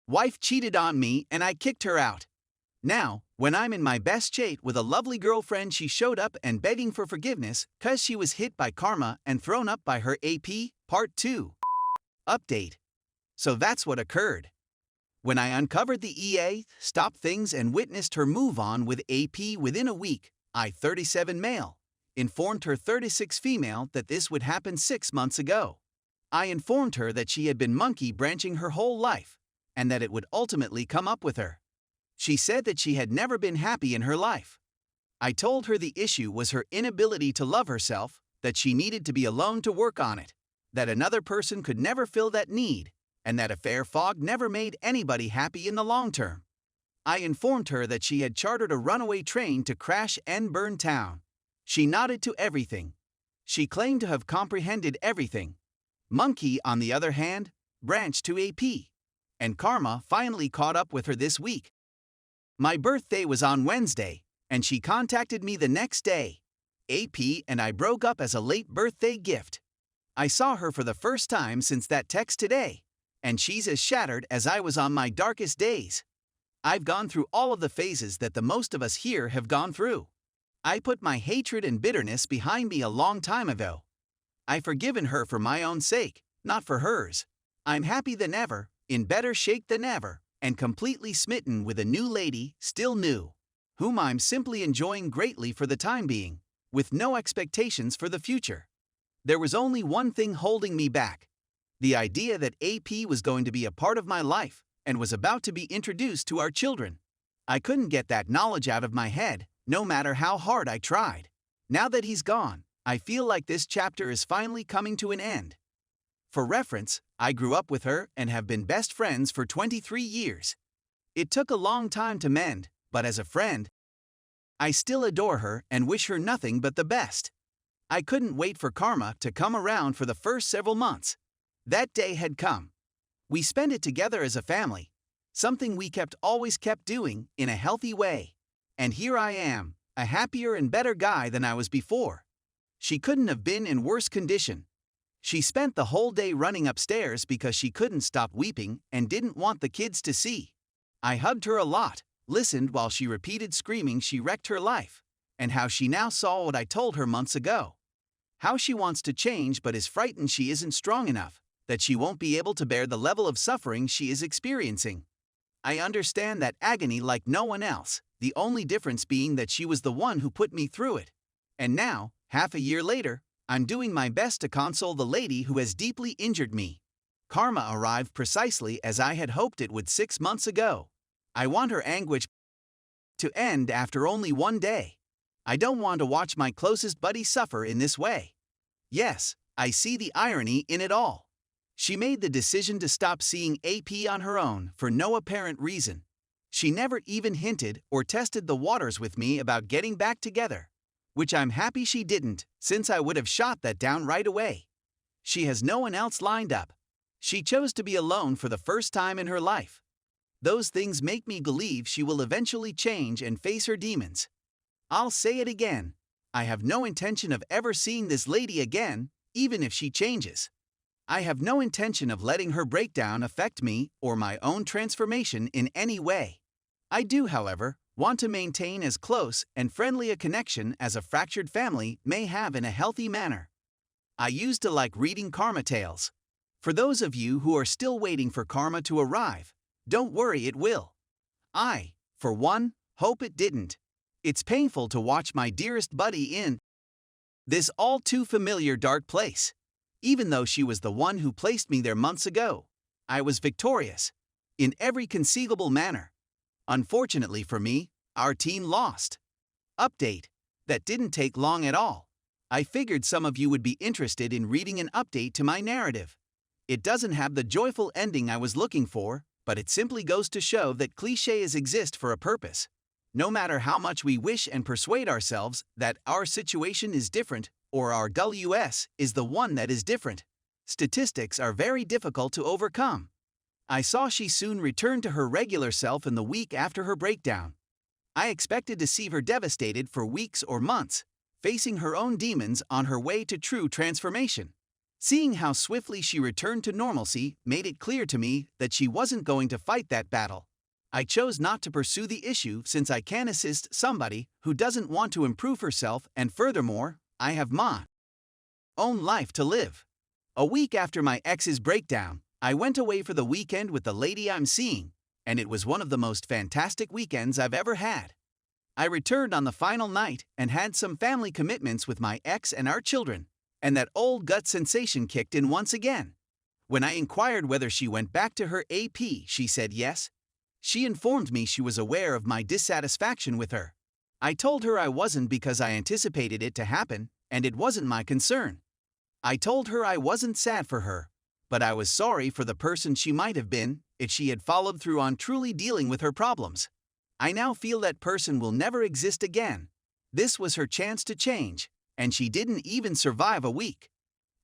Wife cheated on me and I kicked her out. Now, when I'm in my best shape with a lovely girlfriend, she showed up and begging for forgiveness 'cause she was hit by karma and thrown up by her AP, Part 2. Update. So that's what occurred. When I uncovered the EA, stopped things and witnessed her move on with AP within a week, I, 37 male, informed her 36 female that this would happen 6 months ago. I informed her that she had been monkey branching her whole life, and that it would ultimately come up with her. She said that she had never been happy in her life. I told her the issue was her inability to love herself, that she needed to be alone to work on it, that another person could never fill that need, and that a fair fog never made anybody happy in the long term. I informed her that she had chartered a runaway train to crash and burn town. She nodded to everything. She claimed to have comprehended everything. Monkey, on the other hand, branched to AP, and karma finally caught up with her this week. My birthday was on Wednesday, and she contacted me the next day. AP and I broke up as a late birthday gift. I saw her for the first time since that text today, and she's as shattered as I was on my darkest days. I've gone through all of the phases that the most of us here have gone through. I put my hatred and bitterness behind me a long time ago. I've forgiven her for my own sake, not for hers. I'm happy than ever, in better shape than ever, and completely smitten with a new lady, still new, whom I'm simply enjoying greatly for the time being, with no expectations for the future. There was only one thing holding me back: the idea that AP was going to be a part of my life and was about to be introduced to our children. I couldn't get that knowledge out of my head, no matter how hard I tried. Now that he's gone, I feel like this chapter is finally coming to an end. For reference, I grew up with her and have been best friends for 23 years. It took a long time to mend, but as a friend, I still adore her and wish her nothing but the best. I couldn't wait for karma to come around for the first several months. That day had come. We spent it together as a family, something we always kept doing in a healthy way. And here I am, a happier and better guy than I was before. She couldn't have been in worse condition. She spent the whole day running upstairs because she couldn't stop weeping and didn't want the kids to see. I hugged her a lot, listened while she repeated screaming she wrecked her life, and how she now saw what I told her months ago. How she wants to change but is frightened she isn't strong enough, that she won't be able to bear the level of suffering she is experiencing. I understand that agony like no one else, the only difference being that she was the one who put me through it. And now, half a year later, I'm doing my best to console the lady who has deeply injured me. Karma arrived precisely as I had hoped it would 6 months ago. I want her anguish to end after only one day. I don't want to watch my closest buddy suffer in this way. Yes, I see the irony in it all. She made the decision to stop seeing AP on her own for no apparent reason. She never even hinted or tested the waters with me about getting back together, which I'm happy she didn't, since I would have shot that down right away. She has no one else lined up. She chose to be alone for the first time in her life. Those things make me believe she will eventually change and face her demons. I'll say it again. I have no intention of ever seeing this lady again, even if she changes. I have no intention of letting her breakdown affect me or my own transformation in any way. I do, however, want to maintain as close and friendly a connection as a fractured family may have in a healthy manner. I used to like reading karma tales. For those of you who are still waiting for karma to arrive, don't worry, it will. I, for one, hope it didn't. It's painful to watch my dearest buddy in this all too familiar dark place. Even though she was the one who placed me there months ago, I was victorious in every conceivable manner. Unfortunately for me, our team lost. Update. That didn't take long at all. I figured some of you would be interested in reading an update to my narrative. It doesn't have the joyful ending I was looking for, but it simply goes to show that clichés exist for a purpose. No matter how much we wish and persuade ourselves that our situation is different or our WS is the one that is different, statistics are very difficult to overcome. I saw she soon returned to her regular self in the week after her breakdown. I expected to see her devastated for weeks or months, facing her own demons on her way to true transformation. Seeing how swiftly she returned to normalcy made it clear to me that she wasn't going to fight that battle. I chose not to pursue the issue since I can't assist somebody who doesn't want to improve herself, and furthermore, I have my own life to live. A week after my ex's breakdown, I went away for the weekend with the lady I'm seeing, and it was one of the most fantastic weekends I've ever had. I returned on the final night and had some family commitments with my ex and our children, and that old gut sensation kicked in once again. When I inquired whether she went back to her AP, she said yes. She informed me she was aware of my dissatisfaction with her. I told her I wasn't because I anticipated it to happen, and it wasn't my concern. I told her I wasn't sad for her, but I was sorry for the person she might have been if she had followed through on truly dealing with her problems. I now feel that person will never exist again. This was her chance to change, and she didn't even survive a week.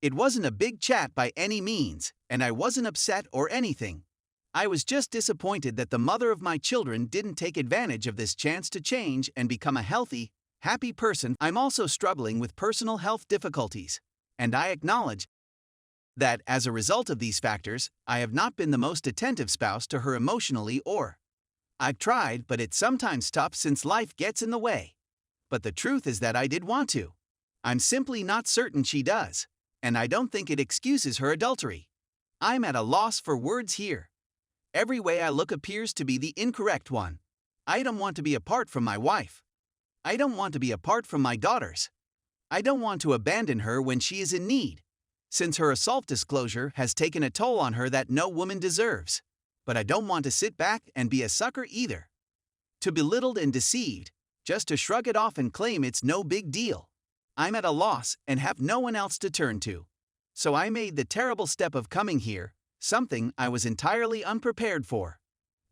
It wasn't a big chat by any means, and I wasn't upset or anything. I was just disappointed that the mother of my children didn't take advantage of this chance to change and become a healthy, happy person. I'm also struggling with personal health difficulties, and I acknowledge that as a result of these factors, I have not been the most attentive spouse to her emotionally or I've tried, but it's sometimes tough since life gets in the way. But the truth is that I did want to. I'm simply not certain she does, and I don't think it excuses her adultery. I'm at a loss for words here. Every way I look appears to be the incorrect one. I don't want to be apart from my wife. I don't want to be apart from my daughters. I don't want to abandon her when she is in need, since her assault disclosure has taken a toll on her that no woman deserves. But I don't want to sit back and be a sucker either. To be belittled and deceived, just to shrug it off and claim it's no big deal. I'm at a loss and have no one else to turn to. So I made the terrible step of coming here, something I was entirely unprepared for.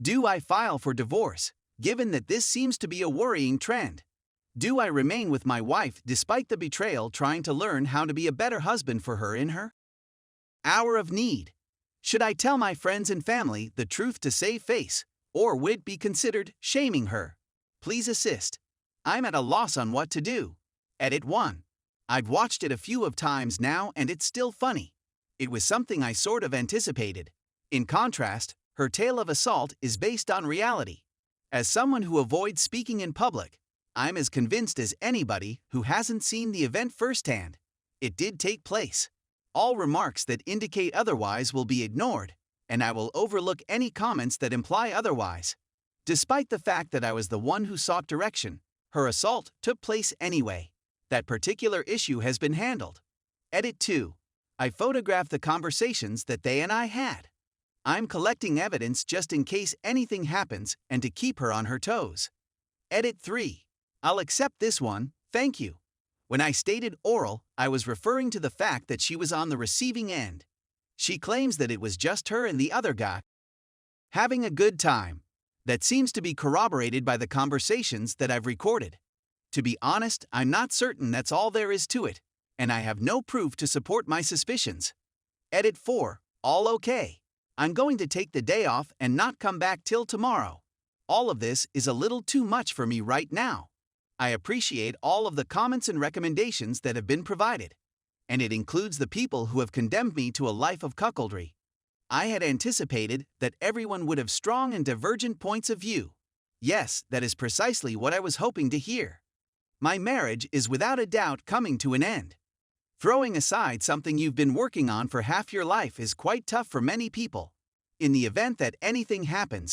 Do I file for divorce, given that this seems to be a worrying trend? Do I remain with my wife despite the betrayal, trying to learn how to be a better husband for her in her hour of need? Should I tell my friends and family the truth to save face, or would it be considered shaming her? Please assist. I'm at a loss on what to do. Edit 1. I've watched it a few of times now and it's still funny. It was something I sort of anticipated. In contrast, her tale of assault is based on reality. As someone who avoids speaking in public, I'm as convinced as anybody who hasn't seen the event firsthand. It did take place. All remarks that indicate otherwise will be ignored, and I will overlook any comments that imply otherwise. Despite the fact that I was the one who sought direction, her assault took place anyway. That particular issue has been handled. Edit 2. I photographed the conversations that they and I had. I'm collecting evidence just in case anything happens and to keep her on her toes. Edit 3. I'll accept this one, thank you. When I stated oral, I was referring to the fact that she was on the receiving end. She claims that it was just her and the other guy having a good time. That seems to be corroborated by the conversations that I've recorded. To be honest, I'm not certain that's all there is to it, and I have no proof to support my suspicions. Edit 4. All okay. I'm going to take the day off and not come back till tomorrow. All of this is a little too much for me right now. I appreciate all of the comments and recommendations that have been provided, and it includes the people who have condemned me to a life of cuckoldry. I had anticipated that everyone would have strong and divergent points of view. Yes, that is precisely what I was hoping to hear. My marriage is without a doubt coming to an end. Throwing aside something you've been working on for half your life is quite tough for many people. In the event that anything happens,